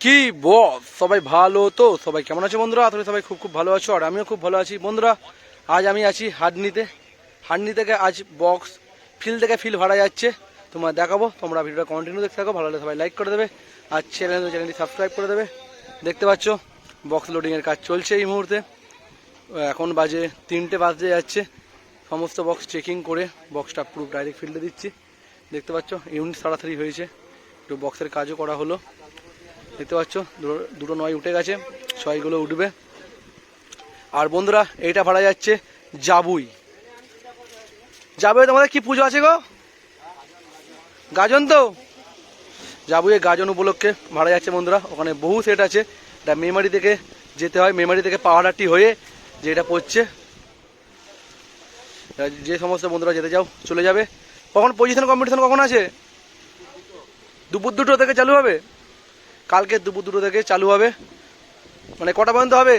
কি বস সবাই ভালো তো? সবাই কেমন আছে বন্ধুরা? আসলে সবাই খুব খুব ভালো আছো, আর আমিও খুব ভালো আছি বন্ধুরা। আজ আমি আছি হাডনি থেকে আজ বক্স ফিল থেকে ফিল ভাড়া যাচ্ছে, তোমার দেখাবো। তোমরা ভিডিওটা কন্টিনিউ দেখতে থাকো, ভালো লাগলে সবাই লাইক করে দেবে আর চ্যানেলটি সাবস্ক্রাইব করে দেবে। দেখতে পাচ্ছ বক্স লোডিংয়ের কাজ চলছে এই মুহূর্তে। এখন বাজে 3টে বাজতে যাচ্ছে। সমস্ত বক্স চেকিং করে বক্সটা পুরো ডাইরেক্ট ফিল্ডে দিচ্ছি। দেখতে পাচ্ছ ইউনিট তাড়াতাড়ি হয়েছে, একটু বক্সের কাজও করা হলো। দেখতে পাচ্ছ দুটো নয় উঠে গেছে, ছয়গুলো উঠবে। আর বন্ধুরা এইটা ভাড়া যাচ্ছে জাবুই। তোমাদের কি পুজো আছে গো? গাজন তো? জাবুয়ে গাজন উপলক্ষে ভাড়া যাচ্ছে বন্ধুরা। ওখানে বহু সেট আছে, এটা মেমারি থেকে যেতে হয়, মেমারি থেকে পাহাড়াটি হয়ে যেটা পড়ছে। যে সমস্ত বন্ধুরা যেতে যাও চলে যাবে। কখন পজিশন কম্পিটিশন কখন আছে? দুপুর 2টো থেকে চালু হবে। কালকে দুপুর 2টো থেকে চালু হবে, মানে কটা পর্যন্ত হবে?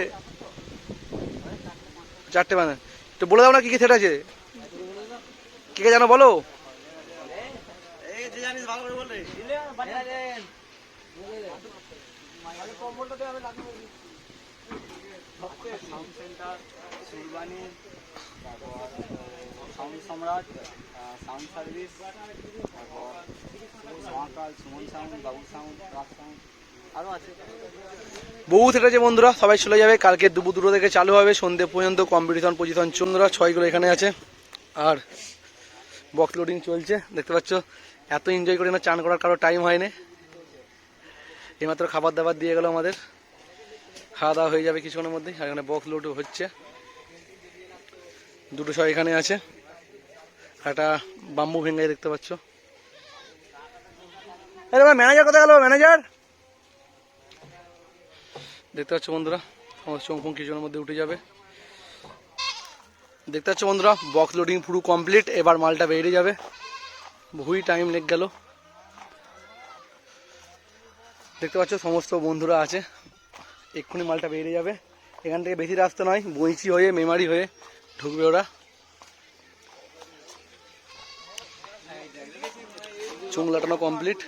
4টে মানে। তো বলে দাও না কি কি সেট আছে, কি কে জানো বলো। সাউন্ড সম্রাট, সাউন্ড সার্ভিস, তারপর মহাকাল, সুমন সাউন্ড, বাবু সাউন্ড, রাজ সাউন্ড, আরও আছে। বহু সেট আছে বন্ধুরা, সবাই চলে যাবে। কালকে দুপুর 2টো থেকে চালু হবে, সন্ধ্যে পর্যন্ত কম্পিটিশন পজিশন বন্ধুরা। 6গুলো এখানে আছে আর বক্স লোডিং চলছে। দেখতে পাচ্ছ এত এনজয় করে না, চান করার কারো টাইম হয়নি। এইমাত্র খাবার দাবার দিয়ে গেল আমাদের, খাওয়া দাওয়া হয়ে যাবে কিছুক্ষণের মধ্যেই। আর এখানে বক্স লোড হচ্ছে, 2টো ছয় এখানে আছে। একটা বাম্বু ভেঙে দেখতে পাচ্ছ। ম্যানেজার কোথায় গেল? ম্যানেজার দেখতে পাচ্ছ বন্ধুরা, আমার চোখ কিছুক্ষণের মধ্যে উঠে যাবে। দেখতে পাচ্ছ বন্ধুরা বক্স লোডিং পুরো কমপ্লিট। এবার মালটা বেরিয়ে যাবে, বহুই টাইম লেগে গেল। দেখতে পাচ্ছ সমস্ত বন্ধুরা আছে, এক্ষুনি মালটা বেরিয়ে যাবে। এখান থেকে বেশি রাস্তা নয়, বইচি হয়ে মেমারি হয়ে ঢুকবে ওরা। চুং লাটানো কমপ্লিট।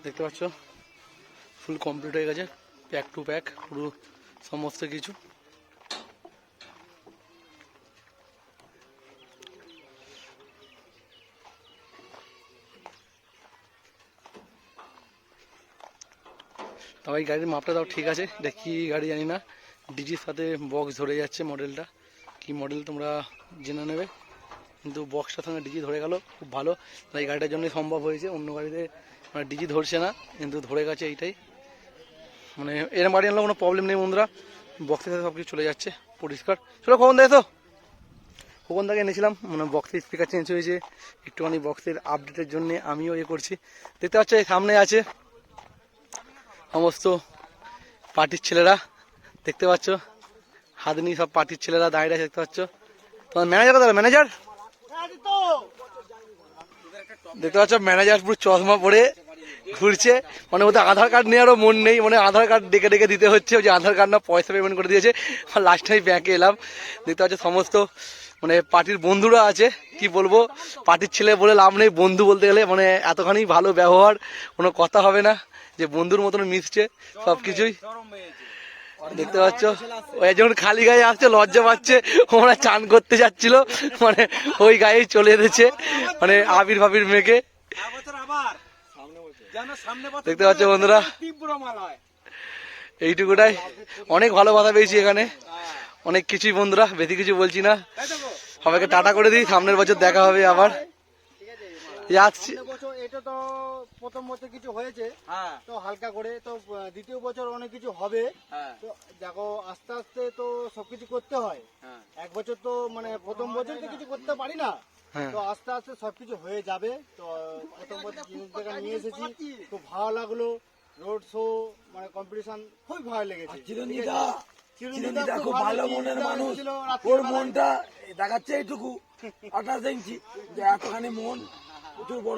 দেখতে পাচ্ছ ফুল কমপ্লিট হয়ে গেছে, প্যাক টু প্যাক পুরো সমস্ত কিছু। তবে গাড়ির মাপটা তাও ঠিক আছে, এটা কি গাড়ি জানি না, ডিজির সাথে বক্স ধরে যাচ্ছে। মডেলটা কি মডেল তোমরা জেনে নেবে, কিন্তু বক্সটার সঙ্গে ডিজি ধরে গেল, খুব ভালো। এই গাড়িটার জন্যই সম্ভব হয়েছে, অন্য গাড়িতে মানে ডিজি ধরছে না, কিন্তু ধরে গেছে। এইটাই মানে এরম গাড়ি আনলেও কোনো প্রবলেম নেই বন্ধুরা, বক্সের সাথে সব কিছু চলে যাচ্ছে পরিষ্কার। চলো কখন দেয় তো কখন থেকে এনেছিলাম, মানে বক্সের স্পিকার চেঞ্জ হয়েছে, একটুখানি বক্সের আপডেটের জন্য আমিও করছি। দেখতে পাচ্ছ এই সামনে আছে সমস্ত পার্টির ছেলেরা, দেখতে পাচ্ছ হাত নিয়ে সব পার্টির ছেলেরা দাঁড়িয়ে আছে। দেখতে পাচ্ছ তোমার ম্যানেজার কোথায়? ম্যানেজার দেখতে পাচ্ছ ম্যানেজার পুরো চশমা পরে ঘুরছে, মানে ওদের আধার কার্ড নেওয়ারও মন নেই, মানে আধার কার্ড ডেকে ডেকে দিতে হচ্ছে। ওই যে আধার কার্ড না পয়সা পেমেন্ট করে দিয়েছে, আর লাস্ট টাইম ব্যাংকে এলাম। দেখতে পাচ্ছ সমস্ত মানে পার্টির বন্ধুরা আছে, কি বলবো পার্টির ছেলে বলে লাভ নেই, বন্ধু বলতে গেলে মানে এতখানি ভালো ব্যবহার, কোনো কথা হবে না, যে বন্ধুর মতন মিশছে সব কিছুই। দেখতে পাচ্ছ ওই যখন খালি গায়ে আসছে লজ্জা পাচ্ছে, ওরা চান করতে যাচ্ছিল, মানে ওই গায়েই চলে এসেছে, মানে আবির ফাবির মেঘে। দেখতে পাচ্ছ বন্ধুরা এইটুকুটাই, অনেক ভালোবাসা পেয়েছি এখানে, অনেক কিছুই বন্ধুরা, বেশি কিছু বলছি না। সবাইকে টাটা করে দিই, সামনের বছর দেখা হবে আবার। যাচ্ছি এটা তো প্রথম বছর কিছু হয়েছে তো হালকা করে, তো দ্বিতীয় বছর অনেক কিছু হবে। তো দেখো আস্তে আস্তে তো সবকিছু করতে হয়, এক বছর তো মানে প্রথম বছর তো কিছু করতে পারি না, তো আস্তে আস্তে সবকিছু হয়ে যাবে। তো প্রথম বছর জিনিস দেখা নিয়ে এসেছি, খুব ভালো লাগলো। রোড শো মানে কম্পিটিশন খুবই ভালো লেগেছে। চিরঞ্জিতা খুব ভালো মনের মানুষ, ওর মনটা দেখাচ্ছে এইটুকু 28 ইঞ্চি, যে এতখানি মন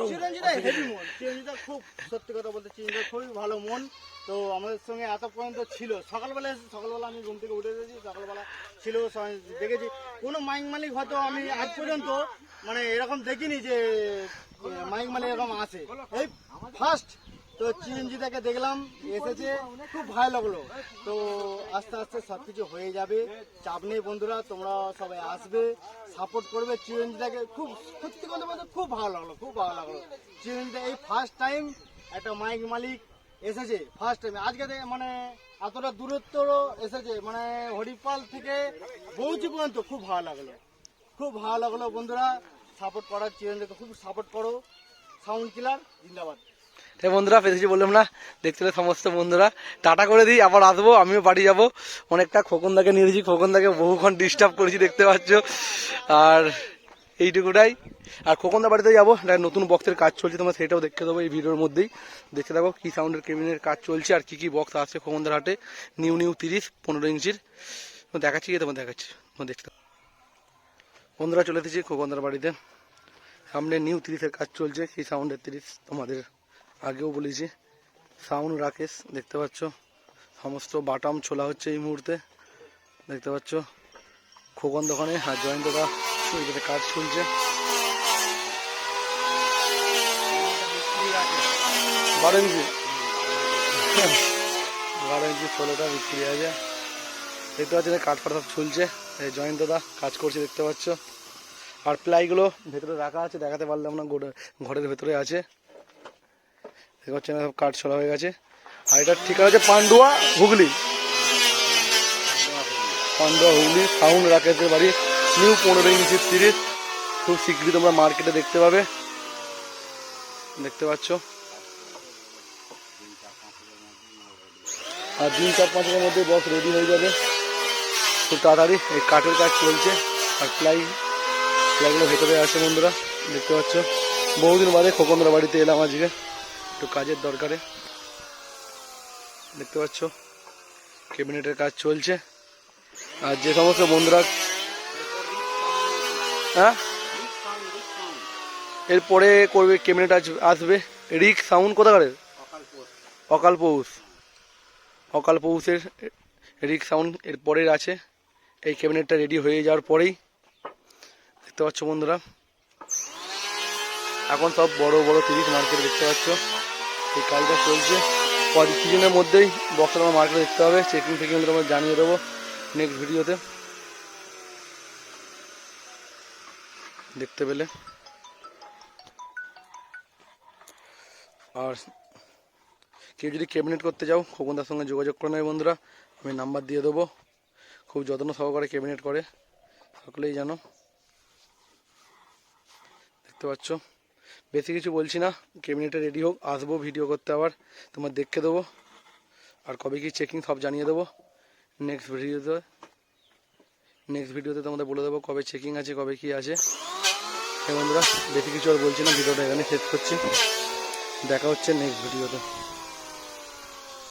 চিরঞ্জিতা হেভি মন, চিরঞ্জিতা খুব, সত্যি কথা বলতে চিরঞ্জিতা খুবই ভালো মন। তো আমাদের সঙ্গে এত পর্যন্ত ছিল, সকালবেলা আমি ঘুম থেকে উঠে এসেছি, সকালবেলা ছিল, দেখেছি কোনো মাইক মালিক হয়তো আমি আজ পর্যন্ত মানে এরকম দেখিনি যে মাইক মালিক এরকম আসে, এই ফার্স্ট। তো চিরঞ্জিতাকে দেখলাম, এসেছে, খুব ভালো লাগলো। তো আস্তে আস্তে সব কিছু হয়ে যাবে, চাপ নেই বন্ধুরা, তোমরা সবাই আসবে, সাপোর্ট করবে চিরঞ্জিতাকে। খুব সত্যি কথা বলতে খুব ভালো লাগলো, খুব ভালো লাগলো। চিরঞ্জিতা এই ফার্স্ট টাইম একটা মাইক মালিক এসেছে, ফার্স্ট টাইম আজকে মানে এতটা দূরত্ব এসেছে, মানে হরিপাল থেকে বৌচি পর্যন্ত। খুব ভালো লাগলো, খুব ভালো লাগলো বন্ধুরা। সাপোর্ট করার, চিরঞ্জিতাকে খুব সাপোর্ট করো। সাউন্ড কিলার জিন্দাবাদ। তাই বন্ধুরা, বেশি বললাম না, দেখতে পেলে সমস্ত বন্ধুরা টাটা করে দিই, আবার আসবো, আমিও বাড়ি যাবো। অনেকটা খোকনদাকে নিয়েছি, খোকনদাকে বহুক্ষণ ডিস্টার্ব করেছি দেখতে পাচ্ছ। আর এইটুকুটাই। আর খোকনদা বাড়িতে যাবো, একটা নতুন বক্সের কাজ চলছে, তোমরা সেটাও দেখতে দেবো এই ভিডিওর মধ্যেই। দেখতে থাকো কি সাউন্ডের কেবিনের কাজ চলছে আর কি কি বক্স আসছে খোকনদার হাটে। নিউ 30-15 ইঞ্চির দেখাচ্ছি, তোমার দেখাচ্ছি, দেখতে থাকো। বন্ধুরা চলে এসেছি খোকনদার বাড়িতে, সামনে নিউ 30-এর কাজ চলছে। কি সাউন্ডের 30 তোমাদের আগেও বলেছি, সাউন্ড রাকেশ। দেখতে পাচ্ছ সমস্ত বাটাম ছোলা হচ্ছে এই মুহূর্তে, দেখতে পাচ্ছ খোকন দোকানে। আর জয়েন্টটা কাজ চলছে, 12 ইঞ্চি 16টা বিক্রি আছে। দেখতে পাচ্ছ কাঠ ফাট সব চলছে, এই জয়েন্টটা কাজ করছে দেখতে পাচ্ছ। আর প্লাইগুলো ভেতরে রাখা আছে, দেখাতে পারলাম না, ঘরের ভেতরে আছে। দেখতে পাচ্ছেন সব কাঠ ছোলা হয়ে গেছে। আর এটা ঠিকানা হচ্ছে পান্ডুয়া হুগলি, পান্ডুয়া হুগলি। সাউন্ড রাকেশের বাড়ি, নিউ 15 ইঞ্চি 30। খুব শীঘ্রই তোমরা মার্কেটে দেখতে পাবে, দেখতে পাচ্ছ। আর 3-4-5 মধ্যে বক্স রেডি হয়ে যাবে খুব তাড়াতাড়ি। এই কাঠের কাজ চলছে, আর প্লাইগুলো ভেতরে আছে বন্ধুরা, দেখতে পাচ্ছ। বহুদিন বাদে খোকনদার বাড়িতে এলাম আজকে, একটু কাজের দরকারে। দেখতে পাচ্ছ ক্যাবিনেটের কাজ চলছে। আর যে সমস্ত বন্ধুরা, হ্যাঁ এরপরে করবে ক্যাবিনেট আসবে রিক সাউন্ড, কোথাকারের অকাল পৌষের রিক সাউন্ড এরপরের আছে। এই ক্যাবিনেটটা রেডি হয়ে যাওয়ার পরেই, দেখতে পাচ্ছ বন্ধুরা, এখন সব বড় বড় 30 মার্কেট দেখতে পাচ্ছ। এই কাজটা চলছে, কিছুদিনের মধ্যেই বক্সটা তোমার মার্কেটে দেখতে হবে। চেকিং ফেকিং তোমার জানিয়ে দেবো নেক্সট ভিডিওতে, দেখতে পেলে। আর কেউ যদি ক্যাবিনেট করতে যাও, খোকনদার সঙ্গে যোগাযোগ করে নেবে বন্ধুরা, আমি নাম্বার দিয়ে দেবো। খুব যত্ন সহকারে ক্যাবিনেট করে, সকলেই জানো, দেখতে পাচ্ছ। বেশি কিছু বলছি না, ক্যাবিনেটে রেডি হোক, আসবো ভিডিও করতে, আবার তোমার দেখে দেবো। আর কবে কি চেকিং সব জানিয়ে দেবো নেক্সট ভিডিওতে তোমাদের বলে দেবো কবে চেকিং আছে, কবে কি আছে। বন্ধুরা বেশি কিছু আর বলছি না, ভিডিওটা এখানে শেষ করছি, দেখা হচ্ছে নেক্সট ভিডিওতে।